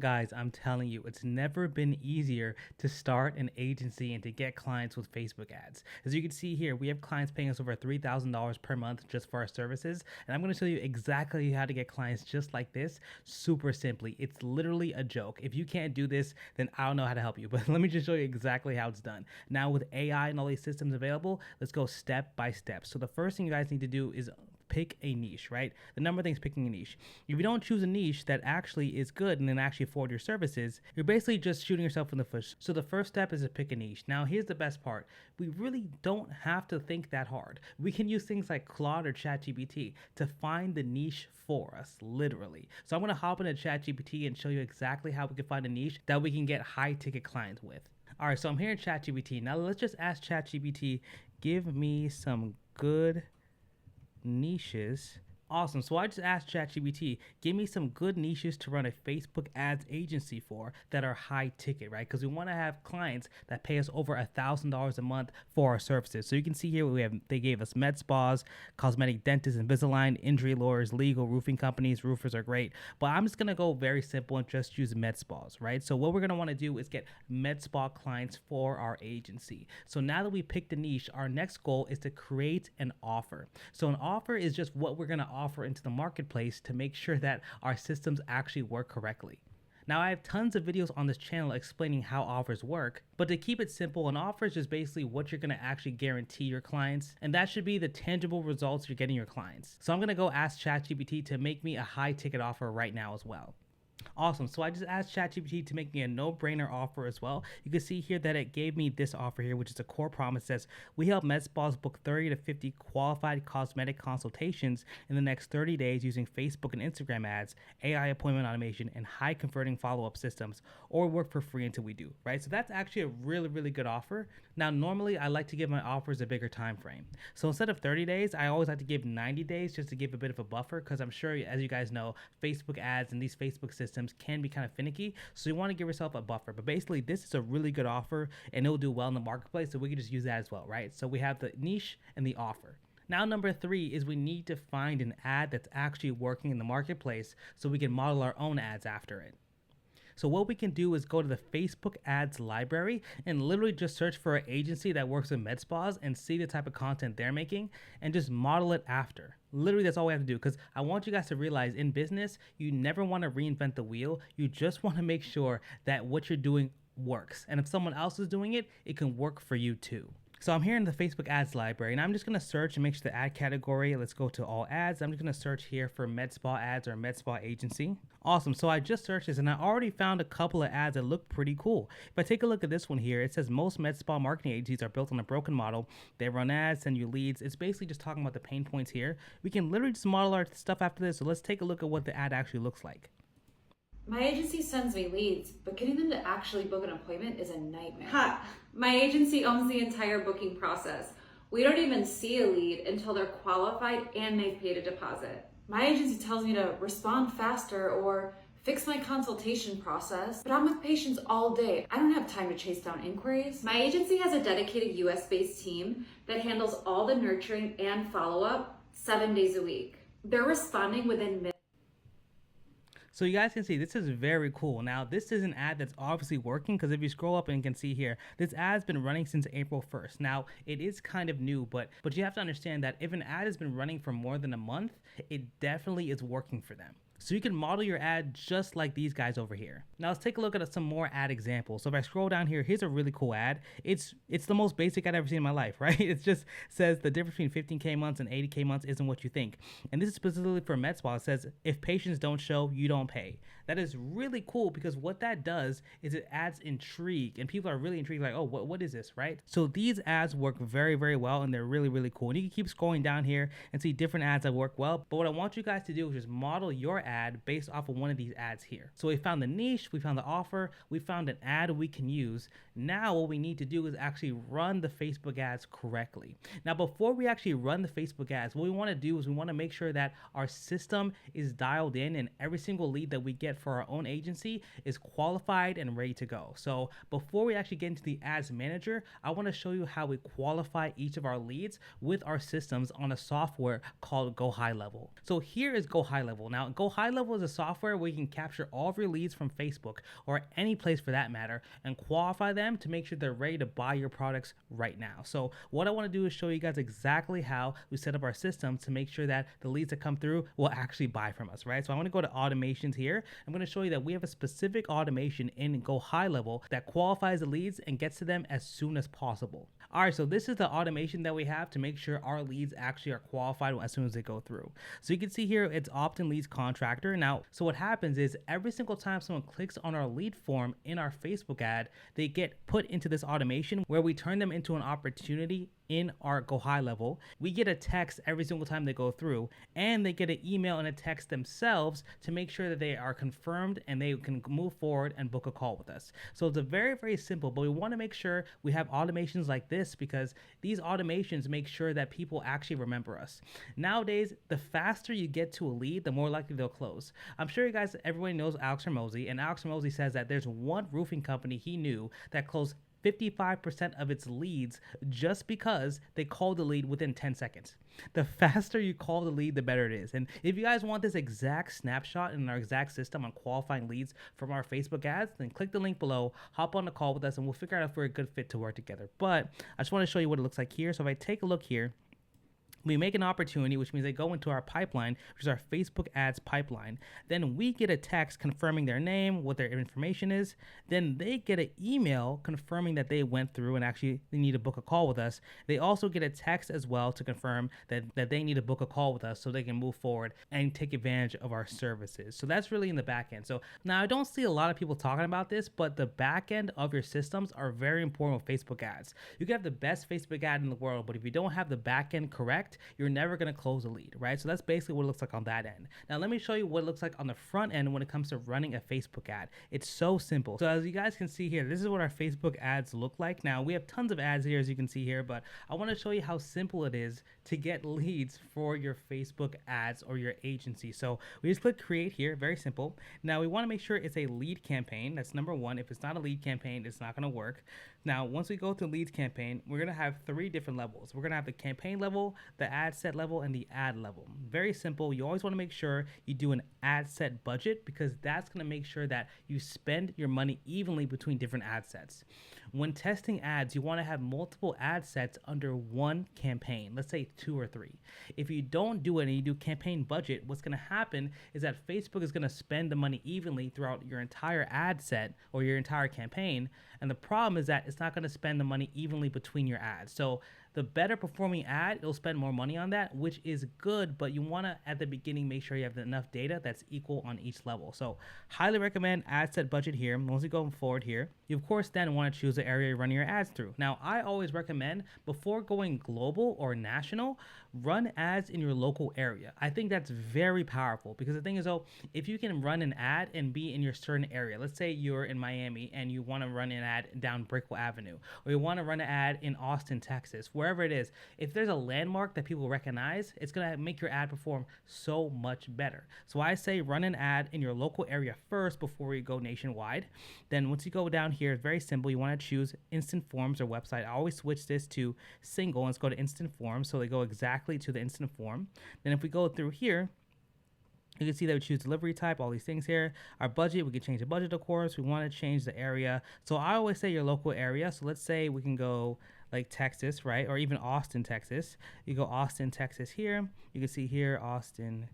Guys, I'm telling you, it's never been easier to start an agency and to get clients with Facebook ads. As you can see here, we have clients paying us over $3,000 per month just for our services. And I'm going to show you exactly how to get clients just like this, super simply. It's literally a joke. If you can't do this, then I don't know how to help you. But let me just show you exactly how it's done. Now, with AI and all these systems available, let's go step by step. So the first thing you guys need to do is pick a niche, right? The number of things picking a niche. If you don't choose a niche that actually is good and then actually afford your services, you're basically just shooting yourself in the foot. So the first step is to pick a niche. Now, here's the best part. We really don't have to think that hard. We can use things like Claude or ChatGPT to find the niche for us, literally. So I'm going to hop into ChatGPT and show you exactly how we can find a niche that we can get high ticket clients with. All right, so I'm here in ChatGPT. Now let's just ask ChatGPT, give me some good niches. Awesome. So I just asked ChatGPT, give me some good niches to run a Facebook ads agency for that are high ticket, right? Because we want to have clients that pay us over $1,000 a month for our services. So you can see here they gave us med spas, cosmetic dentists, Invisalign, injury lawyers, legal, roofing companies. Roofers are great, but I'm just gonna go very simple and just use med spas, right? So what we're gonna want to do is get med spa clients for our agency. So now that we picked the niche, our next goal is to create an offer. So an offer is just what we're gonna offer into the marketplace to make sure that our systems actually work correctly. Now, I have tons of videos on this channel explaining how offers work, but to keep it simple, an offer is just basically what you're gonna actually guarantee your clients, and that should be the tangible results you're getting your clients. So I'm gonna go ask ChatGPT to make me a high ticket offer right now as well. Awesome. So I just asked ChatGPT to make me a no-brainer offer as well. You can see here that it gave me this offer here, which is a core promise. It says, we help med spas book 30 to 50 qualified cosmetic consultations in the next 30 days using Facebook and Instagram ads, AI appointment automation, and high converting follow-up systems, or work for free until we do, right? So that's actually a really, really good offer. Now, normally I like to give my offers a bigger time frame. So instead of 30 days, I always like to give 90 days just to give a bit of a buffer, because I'm sure, as you guys know, Facebook ads and these Facebook systems can be kind of finicky, so you want to give yourself a buffer. But basically, this is a really good offer and it'll do well in the marketplace, so we can just use that as well, right? So we have the niche and the offer. Now, number 3 is we need to find an ad that's actually working in the marketplace so we can model our own ads after it. So what we can do is go to the Facebook ads library and literally just search for an agency that works with med spas and see the type of content they're making and just model it after. Literally, that's all we have to do, because I want you guys to realize in business, you never want to reinvent the wheel. You just want to make sure that what you're doing works. And if someone else is doing it, it can work for you too. So I'm here in the Facebook ads library, and I'm just going to search and make sure the ad category, let's go to all ads. I'm just going to search here for med spa ads or med spa agency. Awesome. So I just searched this and I already found a couple of ads that look pretty cool. If I take a look at this one here, it says most med spa marketing agencies are built on a broken model. They run ads, send you leads. It's basically just talking about the pain points here. We can literally just model our stuff after this. So let's take a look at what the ad actually looks like. My agency sends me leads, but getting them to actually book an appointment is a nightmare. Ha! My agency owns the entire booking process. We don't even see a lead until they're qualified and they've paid a deposit. My agency tells me to respond faster or fix my consultation process, but I'm with patients all day. I don't have time to chase down inquiries. My agency has a dedicated US-based team that handles all the nurturing and follow-up 7 days a week. They're responding within minutes. So you guys can see this is very cool. Now, this is an ad that's obviously working, because if you scroll up and you can see here, this ad's been running since April 1st. Now, it is kind of new, but you have to understand that if an ad has been running for more than a month, it definitely is working for them. So you can model your ad just like these guys over here. Now let's take a look at some more ad examples. So if I scroll down here, here's a really cool ad. It's the most basic ad I've ever seen in my life, right? It just says the difference between 15K months and 80K months isn't what you think. And this is specifically for med spa. It says, if patients don't show, you don't pay. That is really cool, because what that does is it adds intrigue, and people are really intrigued, like, oh, what is this, right? So these ads work very, very well, and they're really, really cool. And you can keep scrolling down here and see different ads that work well. But what I want you guys to do is just model your ad based off of one of these ads here. So we found the niche, we found the offer, we found an ad we can use. Now what we need to do is actually run the Facebook ads correctly. Now, before we actually run the Facebook ads, what we want to do is we want to make sure that our system is dialed in and every single lead that we get for our own agency is qualified and ready to go. So before we actually get into the ads manager, I want to show you how we qualify each of our leads with our systems on a software called Go High Level. So here is Go High Level. Now, Go High High Level is a software where you can capture all of your leads from Facebook or any place for that matter and qualify them to make sure they're ready to buy your products right now. So what I want to do is show you guys exactly how we set up our system to make sure that the leads that come through will actually buy from us, right? So I want to go to automations here. I'm going to show you that we have a specific automation in Go High Level that qualifies the leads and gets to them as soon as possible. All right, so this is the automation that we have to make sure our leads actually are qualified as soon as they go through. So you can see here, it's opt-in leads contractor. Now, so what happens is every single time someone clicks on our lead form in our Facebook ad, they get put into this automation where we turn them into an opportunity in our Go High Level. We get a text every single time they go through, and they get an email and a text themselves to make sure that they are confirmed and they can move forward and book a call with us. So it's a very, very simple, but we want to make sure we have automations like this because these automations make sure that people actually remember us. Nowadays, the faster you get to a lead, the more likely they'll close. I'm sure you guys, everybody knows Alex Hormozy, and Alex Hormozy says that there's one roofing company he knew that closed 55% of its leads just because they called the lead within 10 seconds. The faster you call the lead, the better it is. And if you guys want this exact snapshot in our exact system on qualifying leads from our Facebook ads, then click the link below, hop on the call with us, and we'll figure out if we're a good fit to work together. But I just want to show you what it looks like here. So if I take a look here, we make an opportunity, which means they go into our pipeline, which is our Facebook ads pipeline. Then we get a text confirming their name, what their information is. Then they get an email confirming that they went through and actually they need to book a call with us. They also get a text as well to confirm that they need to book a call with us so they can move forward and take advantage of our services. So that's really in the back end. So now I don't see a lot of people talking about this, but the back end of your systems are very important with Facebook ads. You can have the best Facebook ad in the world, but if you don't have the back end correct, you're never going to close a lead, right? So that's basically what it looks like on that end. Now, let me show you what it looks like on the front end when it comes to running a Facebook ad. It's so simple. So as you guys can see here, this is what our Facebook ads look like. Now, we have tons of ads here, as you can see here, but I want to show you how simple it is to get leads for your Facebook ads or your agency. So we just click create here, very simple. Now, we want to make sure it's a lead campaign. That's number one. If it's not a lead campaign, it's not going to work. Now, once we go to leads campaign, we're going to have three different levels. We're going to have the campaign level, the ad set level, and the ad level. Very simple. You always want to make sure you do an ad set budget because that's going to make sure that you spend your money evenly between different ad sets. When testing ads, you want to have multiple ad sets under one campaign, let's say 2 or 3. If you don't do it and you do campaign budget, what's going to happen is that Facebook is going to spend the money evenly throughout your entire ad set or your entire campaign. And the problem is that it's not going to spend the money evenly between your ads. So the better performing ad, it'll spend more money on that, which is good, but you want to, at the beginning, make sure you have enough data that's equal on each level. So highly recommend ad set budget here. Once you go forward here, you of course then want to choose the area you're running your ads through. Now, I always recommend before going global or national, run ads in your local area. I think that's very powerful because the thing is, if you can run an ad and be in your certain area, let's say you're in Miami and you want to run an ad down Brickell Avenue, or you want to run an ad in Austin, Texas, wherever it is, if there's a landmark that people recognize, it's going to make your ad perform so much better. So I say run an ad in your local area first before you go nationwide. Then once you go down here, it's very simple. You want to choose instant forms or website. I always switch this to single. Let's go to instant forms so they go exactly to the instant form. Then if we go through here, you can see that we choose delivery type, all these things here. Our budget, we can change the budget, of course. We want to change the area. So I always say your local area. So let's say we can go like Texas, right? Or even Austin, Texas. You go Austin, Texas here. You can see here, Austin,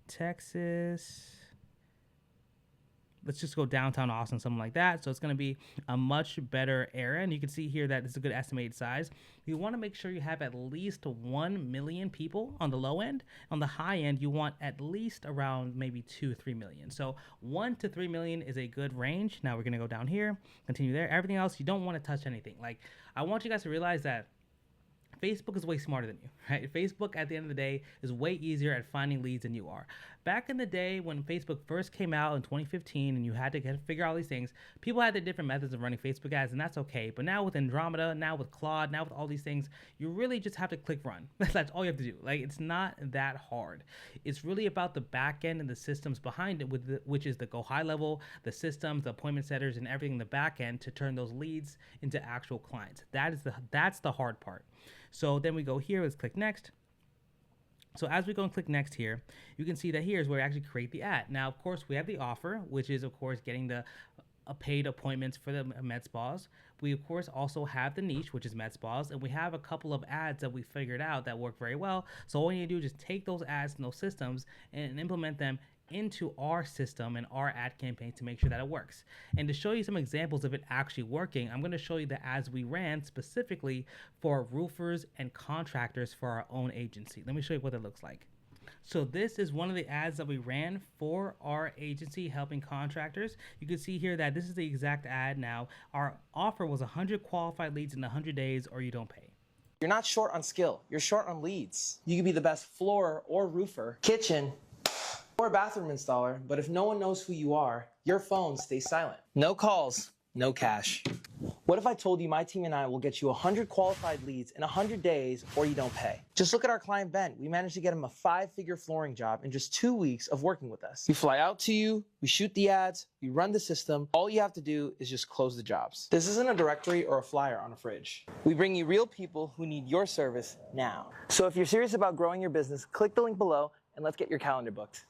Texas. Let's just go downtown Austin, something like that. So it's going to be a much better area. And you can see here that it's a good estimated size. You want to make sure you have at least 1 million people on the low end. On the high end, you want at least around maybe 2 or 3 million. So 1 to 3 million is a good range. Now we're going to go down here, continue there. Everything else, you don't want to touch anything. Like, I want you guys to realize that Facebook is way smarter than you, right? Facebook, at the end of the day, is way easier at finding leads than you are. Back in the day when Facebook first came out in 2015 and you had to figure out all these things, people had their different methods of running Facebook ads, and that's okay. But now with Andromeda, now with Claude, now with all these things, you really just have to click run. That's all you have to do. Like, it's not that hard. It's really about the back end and the systems behind it, which is the Go High Level, the systems, the appointment setters, and everything in the back end to turn those leads into actual clients. That's the hard part. So then we go here, let's click next. So as we go and click next here, you can see that here's where we actually create the ad. Now, of course, we have the offer, which is, of course, getting the paid appointments for the med spas. We, of course, also have the niche, which is med spas, and we have a couple of ads that we figured out that work very well. So all you need to do is just take those ads and those systems and implement them into our system and our ad campaign to make sure that it works. And to show you some examples of it actually working, I'm going to show you the ads we ran specifically for roofers and contractors for our own agency. Let me show you what it looks like. So this is one of the ads that we ran for our agency helping contractors. You can see here that this is the exact ad now. Our offer was 100 qualified leads in 100 days or you don't pay. You're not short on skill, you're short on leads. You could be the best floor or roofer, kitchen, or bathroom installer, but if no one knows who you are, your phone stays silent. No calls, no cash. What if I told you my team and I will get you 100 qualified leads in 100 days or you don't pay? Just look at our client Ben. We managed to get him a 5-figure flooring job in just 2 weeks of working with us. We fly out to you, we shoot the ads, we run the system. All you have to do is just close the jobs. This isn't a directory or a flyer on a fridge. We bring you real people who need your service now. So if you're serious about growing your business, click the link below and let's get your calendar booked.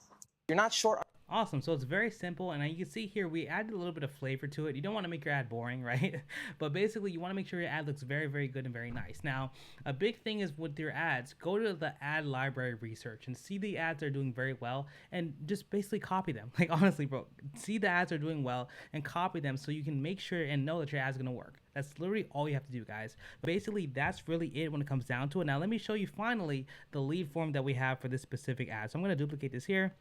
You're not short. Awesome. So it's very simple, and you can see here we added a little bit of flavor to it. You don't want to make your ad boring, right? But basically you want to make sure your ad looks very, very good and very nice. Now, a big thing is with your ads, go to the ad library research and see the ads are doing very well and just basically copy them. Like honestly, bro, see the ads are doing well and copy them so you can make sure and know that your ad's going to work. That's literally all you have to do, guys. Basically, that's really it when it comes down to it. Now, let me show you finally the lead form that we have for this specific ad. So I'm going to duplicate this here.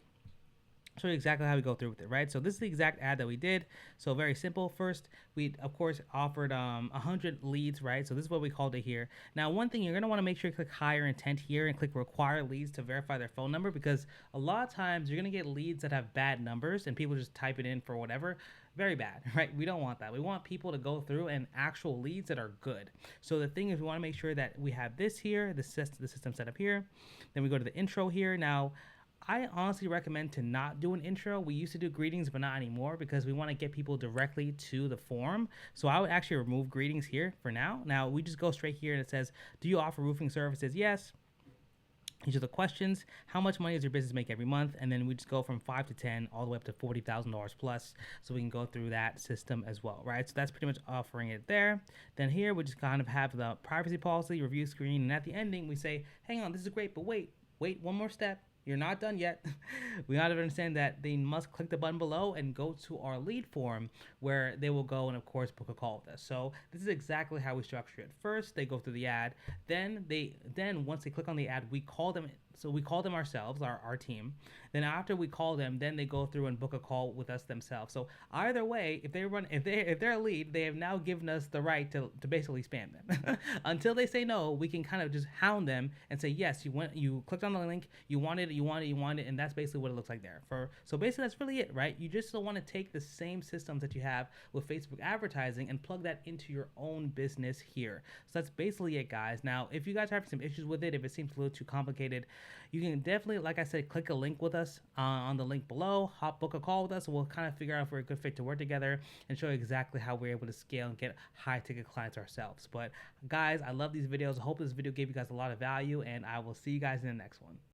Show you exactly how we go through with it, right? So this is the exact ad that we did. So very simple. First, we of course offered 100 leads, right? So this is what we called it here. Now, one thing you're gonna want to make sure you click higher intent here and click require leads to verify their phone number, because a lot of times you're gonna get leads that have bad numbers and people just type it in for whatever. Very bad, right? We don't want that. We want people to go through and actual leads that are good. So the thing is, we want to make sure that we have this here, the system set up here. Then we go to the intro here. Now, I honestly recommend to not do an intro. We used to do greetings, but not anymore because we want to get people directly to the form. So I would actually remove greetings here for now. Now we just go straight here and it says, do you offer roofing services? Yes. These are the questions. How much money does your business make every month? And then we just go from 5 to 10 all the way up to $40,000 plus. So we can go through that system as well, right? So that's pretty much offering it there. Then here we just kind of have the privacy policy, review screen. And at the ending, we say, hang on, this is great, but wait, one more step. You're not done yet. We got to understand that they must click the button below and go to our lead form where they will go and of course book a call with us. So this is exactly how we structure it. First, they go through the ad. Then once they click on the ad, we call them. So we call them ourselves, our team. Then after we call them, then they go through and book a call with us themselves. So either way, if they're a lead, they have now given us the right to basically spam them. Until they say no, we can kind of just hound them and say, yes, you clicked on the link, you want it, and that's basically what it looks like there. So basically that's really it, right? You just want to take the same systems that you have with Facebook advertising and plug that into your own business here. So that's basically it, guys. Now, if you guys are having some issues with it, if it seems a little too complicated, you can definitely, like I said, click a link with us on the link below, book a call with us, and we'll kind of figure out if we're a good fit to work together and show you exactly how we're able to scale and get high ticket clients ourselves. But guys, I love these videos. I hope this video gave you guys a lot of value, and I will see you guys in the next one.